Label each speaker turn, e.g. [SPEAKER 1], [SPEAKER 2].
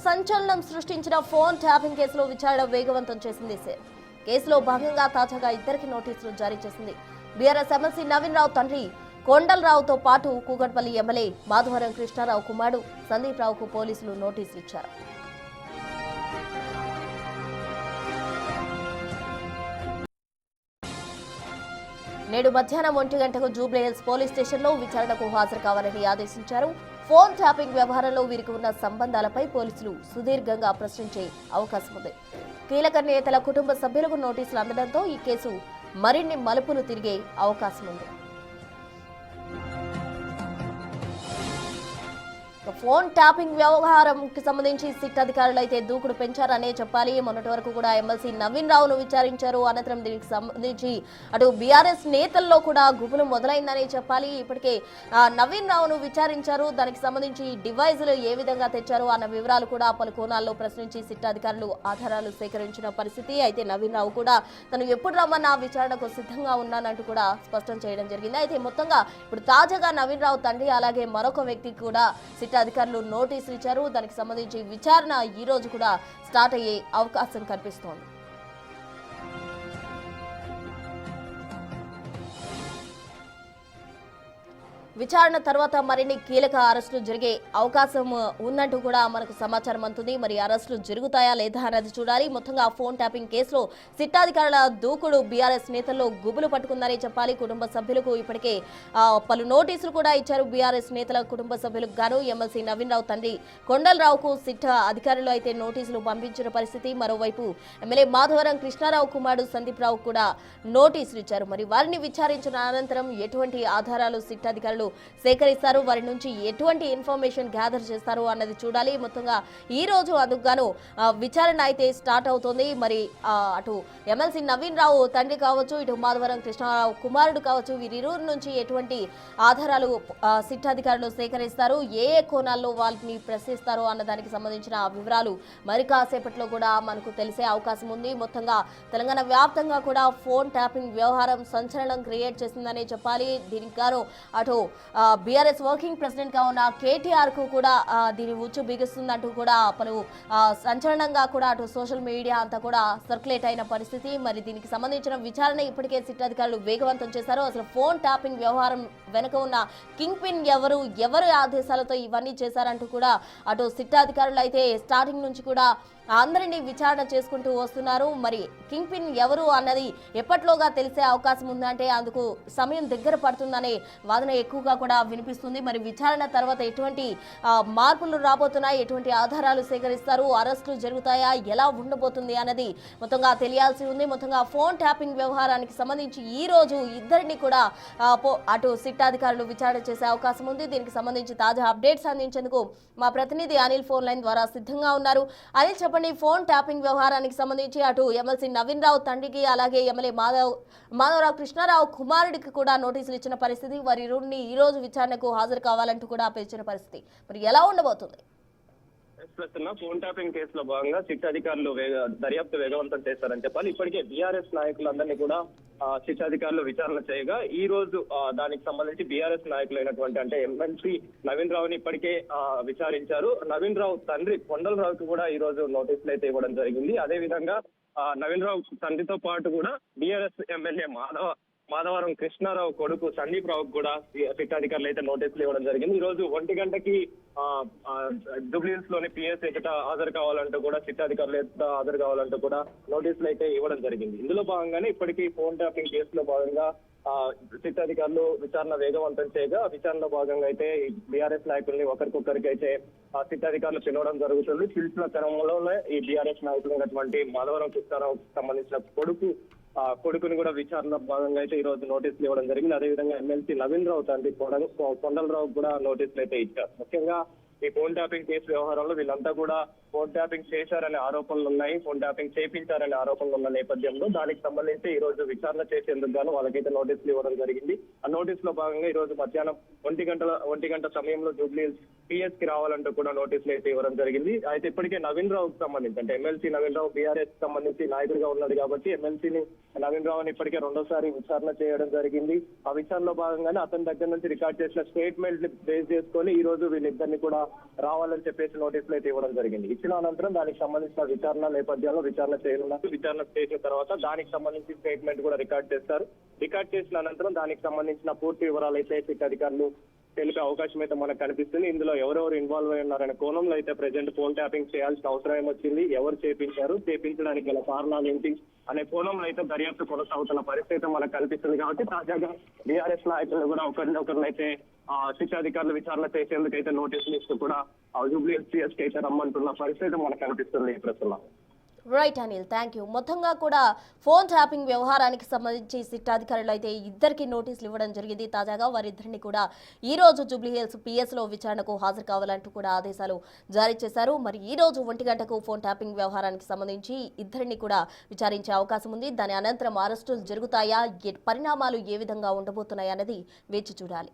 [SPEAKER 1] సంచలనం సృష్టించిన phone tapping కేసులో విచారణ వేగవంతం చేసింది సిట్. కేసులో భాగంగా తాజాగా ఇద్దరికి నోటీసులు జారీ చేసింది. బీఆర్ఎస్ ఎమ్మెల్సీ నవీన్ రావు తండ్రి కొండలరావుతో పాటు కూకట్పల్లి ఎమ్మెల్యే మాధవరం కృష్ణారావు కుమారుడు సందీప్ రావుకు పోలీసులు నోటీసులు ఇచ్చారు. నేడు మధ్యాహ్నం 1 గంటకు జూబ్లీహిల్స్ పోలీస్ స్టేషన్లో విచారణకు హాజరు కావాలని ఆదేశించారు. ఫోన్ ట్యాపింగ్ వ్యవహారంలో వీరికి ఉన్న సంబంధాలపై పోలీసులు సుదీర్ఘంగా ప్రశ్నించే అవకాశం ఉంది. కీలక నేతల కుటుంబ సభ్యులకు నోటీసులు అందడంతో ఈ కేసు మరిన్ని మలుపులు తిరిగే అవకాశం ఉంది. ఫోన్ ట్యాపింగ్ వ్యవహారంకి సంబంధించి సిట్ అధికారులు అయితే దూకుడు పెంచారనే చెప్పాలి. మొన్నటి వరకు కూడా ఎమ్మెల్సీ నవీన్ రావును విచారించారు. అనంతరం దీనికి సంబంధించి అటు బీఆర్ఎస్ నేతల్లో కూడా గుబులు మొదలైందని చెప్పాలి. ఇప్పటికే నవీన్ రావును విచారించారు. దానికి సంబంధించి డివైజులు ఏ విధంగా తెచ్చారు అన్న వివరాలు కూడా పలు కోణాల్లో ప్రశ్నించి సిట్ అధికారులు ఆధారాలు సేకరించిన పరిస్థితి. అయితే నవీన్ రావు కూడా తను ఎప్పుడు రమ్మన్నా విచారణకు సిద్ధంగా ఉన్నానంటూ కూడా స్పష్టం చేయడం జరిగింది. అయితే మొత్తంగా ఇప్పుడు తాజాగా నవీన్ రావు తండ్రి అలాగే మరొక వ్యక్తికి కూడా సిట్ అధికారులు నోటీసులు ఇచ్చారు. దానికి సంబంధించి విచారణ ఈ రోజు కూడా స్టార్ట్ అయ్యే అవకాశం కనిపిస్తోంది. విచారణ తర్వాత మరిన్ని కీలక అరెస్టులు జరిగే అవకాశం ఉన్నట్టు కూడా మనకు సమాచారం అందుతుంది. మరి అరెస్టులు జరుగుతాయా లేదా అన్నది చూడాలి. మొత్తంగా ఫోన్ ట్యాపింగ్ కేసులో సిట్ అధికారుల దూకుడు బీఆర్ఎస్ నేతల్లో గుబులు పట్టుకుందని చెప్పాలి. కుటుంబ సభ్యులకు ఇప్పటికే పలు నోటీసులు కూడా ఇచ్చారు. బీఆర్ఎస్ నేతల కుటుంబ సభ్యులకు గాను ఎమ్మెల్సీ నవీన్ రావు తండ్రి కొండలరావుకు సిట్ అధికారులు అయితే నోటీసులు పంపించిన పరిస్థితి. మరోవైపు ఎమ్మెల్యే మాధవరం కృష్ణారావు కుమారుడు సందీప్ రావు కూడా నోటీసులు ఇచ్చారు. మరి వారిని విచారించిన అనంతరం ఎటువంటి ఆధారాలు సిట్ అధికారులు సేకరిస్తారు, వారి నుంచి ఎటువంటి ఇన్ఫర్మేషన్ గ్యాదర్ చేస్తారు అన్నది చూడాలి. మొత్తంగా ఈ రోజు అందుకు గాను విచారణ అయితే స్టార్ట్ అవుతుంది. మరి అటు ఎమ్మెల్సీ నవీన్ రావు తండ్రి కావచ్చు, ఇటు మాధవరం కృష్ణారావు కుమారుడు కావచ్చు, వీరిరువురి నుంచి ఎటువంటి ఆధారాలు సిట్ అధికారులు సేకరిస్తారు, ఏ కోణాల్లో వాళ్ళని ప్రశ్నిస్తారు అన్న దానికి సంబంధించిన వివరాలు మరి కాసేపట్లో కూడా మనకు తెలిసే అవకాశం ఉంది. మొత్తంగా తెలంగాణ వ్యాప్తంగా కూడా ఫోన్ ట్యాపింగ్ వ్యవహారం సంచలనం క్రియేట్ చేసిందనే చెప్పాలి. దీనికి గాను అటు బీఆర్ఎస్ వర్కింగ్ ప్రెసిడెంట్ గా ఉన్న కేటీఆర్ కు కూడా దీని ఉచ్చు బిగుస్తుందంటూ కూడా పలు సంచలనంగా కూడా అటు సోషల్ మీడియా అంతా కూడా సర్క్యులేట్ అయిన పరిస్థితి. మరి దీనికి సంబంధించిన విచారణ ఇప్పటికే సిట్ అధికారులు వేగవంతం చేశారు. అసలు ఫోన్ ట్యాపింగ్ వ్యవహారం వెనుక ఉన్న కింగ్ పిన్ ఎవరు ఆదేశాలతో ఇవన్నీ చేశారంటూ కూడా అటు సిట్ అధికారులు అయితే స్టార్టింగ్ నుంచి కూడా అందరినీ విచారణ చేసుకుంటూ వస్తున్నారు. మరి కింగ్ పిన్ ఎవరు అన్నది ఎప్పట్లోగా తెలిసే అవకాశం ఉందంటే అందుకు సమయం దగ్గర పడుతుందనే వాదన ఎక్కువగా కూడా వినిపిస్తుంది. మరి విచారణ తర్వాత ఎటువంటి మార్పులు రాబోతున్నాయి, ఎటువంటి ఆధారాలు సేకరిస్తారు, అరెస్టులు జరుగుతాయా, ఎలా ఉండబోతుంది అన్నది మొత్తంగా తెలియాల్సి ఉంది. మొత్తంగా ఫోన్ ట్యాపింగ్ వ్యవహారానికి సంబంధించి ఈ రోజు ఇద్దరిని కూడా అటు సిట్ అధికారులు విచారణ చేసే అవకాశం ఉంది. దీనికి సంబంధించి తాజా అప్డేట్స్ అందించేందుకు మా ప్రతినిధి అనిల్ ఫోన్ లైన్ ద్వారా సిద్ధంగా ఉన్నారు. అనిల్ చెప్పండి, ఫోన్ ట్యాపింగ్ వ్యవహారానికి సంబంధించి అటు ఎమ్మెల్సీ నవీన్ రావు తండ్రికి అలాగే ఎమ్మెల్యే మాధవరావు కృష్ణారావు కుమారుడికి కూడా నోటీసులు ఇచ్చిన పరిస్థితి. వారి ఇరువురిని ఈ రోజు విచారణకు హాజరు కావాలంటూ కూడా పిలిచిన పరిస్థితి. మరి ఎలా ఉండబోతుంది?
[SPEAKER 2] ఫోన్ ట్యాపింగ్ కేసులో భాగంగా సిట్ అధికారులు దర్యాప్తు వేగవంతం చేశారని చెప్పాలి. ఇప్పటికే బీఆర్ఎస్ నాయకులందరినీ కూడా సిట్ అధికారులు విచారణ చేయగా ఈ రోజు దానికి సంబంధించి బీఆర్ఎస్ నాయకులైనటువంటి అంటే ఎమ్మెల్సీ నవీన్ రావుని ఇప్పటికే విచారించారు. నవీన్ రావు తండ్రి కొండలరావుకి కూడా ఈ రోజు నోటీసులు అయితే ఇవ్వడం జరిగింది. అదే విధంగా నవీన్ రావు తండ్రితో పాటు కూడా బీఆర్ఎస్ ఎమ్మెల్యే మాధవరం కృష్ణారావు కొడుకు సందీప్ రావుకు కూడా సిట్ అధికారులు అయితే నోటీసులు ఇవ్వడం జరిగింది. ఈ రోజు 1 గంటకి జూబ్లీహిల్స్ లోని పిఎస్ ఎదుట హాజరు కావాలంటూ కూడా సిట్ అధికారులు ఎదుట హాజరు కావాలంటూ కూడా నోటీసులు అయితే ఇవ్వడం జరిగింది. ఇందులో భాగంగానే ఇప్పటికీ ఫోన్ ట్యాపింగ్ కేసులో భాగంగా సిట్ అధికారులు విచారణ వేగవంతం చేయగా విచారణలో భాగంగా అయితే బీఆర్ఎస్ నాయకుల్ని ఒకరికొకరికి అయితే సిట్ అధికారులు పిలవడం జరుగుతుంది. పిలిచిన క్రమంలోనే ఈ బీఆర్ఎస్ నాయకులు ఉన్నటువంటి మాధవరం కృష్ణారావుకు సంబంధించిన కొడుకుని కూడా విచారణలో భాగంగా అయితే ఈ రోజు నోటీసులు ఇవ్వడం జరిగింది. అదేవిధంగా ఎమ్మెల్సీ నవీన్ రావు తండ్రి కొండలరావు కూడా నోటీసులు అయితే ఇచ్చారు. ముఖ్యంగా ఈ ఫోన్ ట్యాపింగ్ కేసు వ్యవహారంలో వీళ్ళంతా కూడా ఫోన్ ట్యాపింగ్ చేశారనే ఆరోపణలు ఉన్నాయి, ఫోన్ ట్యాపింగ్ చేయించారనే ఆరోపణలు ఉన్న నేపథ్యంలో దానికి సంబంధించి ఈ రోజు విచారణ చేసేందుకు గాను వాళ్ళకైతే నోటీసులు ఇవ్వడం జరిగింది. ఆ నోటీసులో భాగంగా ఈ రోజు మధ్యాహ్నం 1 గంట సమయంలో జూబ్లీహిల్స్ పిఎస్ కి రావాలంటూ కూడా నోటీసులు అయితే ఇవ్వడం జరిగింది. అయితే ఇప్పటికే నవీన్ రావుకి సంబంధించి అంటే ఎమ్మెల్సీ నవీన్ రావు బీఆర్ఎస్ సంబంధించి నాయకుడిగా ఉన్నాడు కాబట్టి ఎమ్మెల్సీని నవీన్ రావుని ఇప్పటికే రెండోసారి విచారణ చేయడం జరిగింది. ఆ విచారణలో భాగంగానే అతని దగ్గర నుంచి రికార్డ్ చేసిన స్టేట్మెంట్ బేస్ చేసుకొని ఈ రోజు వీళ్ళిద్దరిని కూడా రావాలని చెప్పేసి నోటీసులు అయితే ఇవ్వడం జరిగింది. ఇచ్చిన అనంతరం దానికి సంబంధించిన విచారణ నేపథ్యంలో విచారణ చేయనున్నారు. విచారణ చేసిన తర్వాత దానికి సంబంధించి స్టేట్మెంట్ కూడా రికార్డ్ చేస్తారు. రికార్డ్ చేసిన అనంతరం దానికి సంబంధించిన పూర్తి వివరాలు అయితే సిట్ అధికారులు తెలిపే అవకాశం అయితే మనకు కనిపిస్తుంది. ఇందులో ఎవరెవరు ఇన్వాల్వ్ అయి ఉన్నారనే కోణంలో అయితే ప్రజెంట్ ఫోన్ ట్యాపింగ్ చేయాల్సిన అవసరం ఏమొచ్చింది, ఎవరు చేపించడానికి గల కారణాలు ఏంటి అనే కోణంలో అయితే దర్యాప్తు కొనసాగుతున్న పరిస్థితి మనకు కనిపిస్తుంది. కాబట్టి తాజాగా బీఆర్ఎస్ నాయకులు కూడా ఒకరినైతే శిక్షా అధికారులు విచారణ చేసేందుకైతే నోటీసులు ఇస్తూ కూడా జూబ్లీ పిఎస్ కి అయితే రమ్మంటున్న పరిస్థితి మనకు కనిపిస్తుంది ఈ ప్రస్తుతం.
[SPEAKER 1] Right Anil, thank you. మొత్తంగా కూడా ఫోన్ ట్యాపింగ్ వ్యవహారానికి సంబంధించి సిట్ అధికారులు అయితే ఇద్దరికి నోటీసులు ఇవ్వడం జరిగింది. తాజాగా వారిద్దరిని కూడా ఈ రోజు జూబ్లీహిల్స్ పిఎస్లో విచారణకు హాజరు కావాలంటూ కూడా ఆదేశాలు జారీ చేశారు. మరి ఈ రోజు 1 గంటకు ఫోన్ ట్యాపింగ్ వ్యవహారానికి సంబంధించి ఇద్దరిని కూడా విచారించే అవకాశం ఉంది. దాని అనంతరం అరెస్టులు జరుగుతాయా, పరిణామాలు ఏ విధంగా ఉండబోతున్నాయన్నది వేచి చూడాలి.